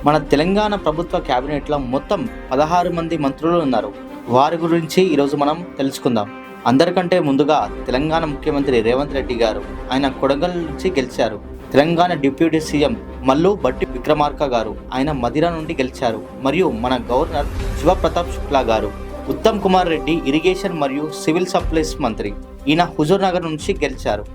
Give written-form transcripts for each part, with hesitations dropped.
మన తెలంగాణ ప్రభుత్వ క్యాబినెట్లో మొత్తం 16 మంది మంత్రులు ఉన్నారు. వారి గురించి ఈరోజు మనం తెలుసుకుందాం. అందరికంటే ముందుగా తెలంగాణ ముఖ్యమంత్రి రేవంత్ రెడ్డి గారు, ఆయన కొడంగల్ నుంచి గెలిచారు. తెలంగాణ డిప్యూటీ సీఎం మల్లు భట్టి విక్రమార్క గారు, ఆయన మదిర నుండి గెలిచారు. మరియు మన గవర్నర్ శివప్రతాప్ శుక్లా గారు. ఉత్తమ్ కుమార్ రెడ్డి ఇరిగేషన్ మరియు సివిల్ సప్లైస్ మంత్రి, ఈయన హుజూర్ నగర్ నుంచి గెలిచారు.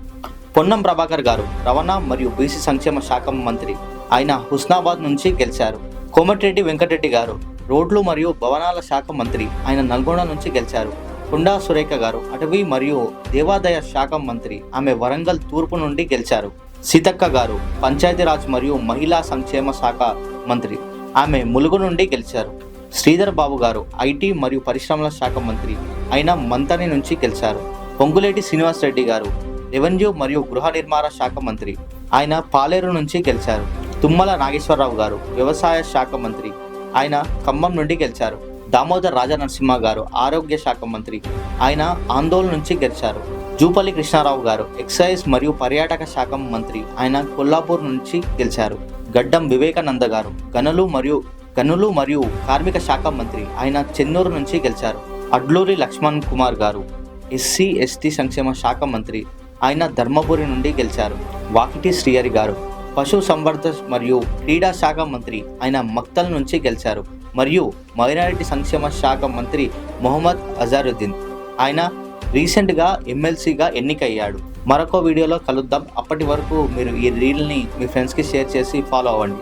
పొన్నం ప్రభాకర్ గారు రవాణా మరియు బీసీ సంక్షేమ శాఖ మంత్రి, ఆయన హుస్నాబాద్ నుంచి గెలిచారు. కోమటిరెడ్డి వెంకటరెడ్డి గారు రోడ్లు మరియు భవనాల శాఖ మంత్రి, ఆయన నల్గొండ నుంచి గెలిచారు. కొండా సురేఖ గారు అటవీ మరియు దేవాదాయ శాఖ మంత్రి, ఆమె వరంగల్ తూర్పు నుండి గెలిచారు. సీతక్క గారు పంచాయతీరాజ్ మరియు మహిళా సంక్షేమ శాఖ మంత్రి, ఆమె ములుగు నుండి గెలిచారు. శ్రీధర్ బాబు గారు ఐటీ మరియు పరిశ్రమల శాఖ మంత్రి, ఆయన మంతని నుంచి గెలిచారు. పొంగులేటి శ్రీనివాస్ రెడ్డి గారు రెవెన్యూ మరియు గృహ నిర్మాణ శాఖ మంత్రి, ఆయన పాలేరు నుంచి గెలిచారు. తుమ్మల నాగేశ్వరరావు గారు వ్యవసాయ శాఖ మంత్రి, ఆయన ఖమ్మం నుండి గెలిచారు. దామోదర్ రాజనరసింహ గారు ఆరోగ్య శాఖ మంత్రి, ఆయన ఆందోళన నుంచి గెలిచారు. జూపల్లి కృష్ణారావు గారు ఎక్సైజ్ మరియు పర్యాటక శాఖ మంత్రి, ఆయన కొల్లాపూర్ నుంచి గెలిచారు. గడ్డం వివేకానంద గారు గనులు మరియు కార్మిక శాఖ మంత్రి, ఆయన చెన్నూరు నుంచి గెలిచారు. అడ్లూరి లక్ష్మణ్ కుమార్ గారు ఎస్సీ ఎస్టీ సంక్షేమ శాఖ మంత్రి, ఆయన ధర్మపురి నుండి గెలిచారు. వాకిటి శ్రీహరి గారు పశు సంవర్ధ మరియు క్రీడా శాఖ మంత్రి, ఆయన మక్తల్ నుంచి గెలిచారు. మరియు మైనారిటీ సంక్షేమ శాఖ మంత్రి మొహమ్మద్ అజారుద్దీన్, ఆయన రీసెంట్గా ఎమ్మెల్సీగా ఎన్నికయ్యాడు. మరొక వీడియోలో కలుద్దాం. అప్పటి వరకు మీరు ఈ రీల్ని మీ ఫ్రెండ్స్కి షేర్ చేసి ఫాలో అవ్వండి.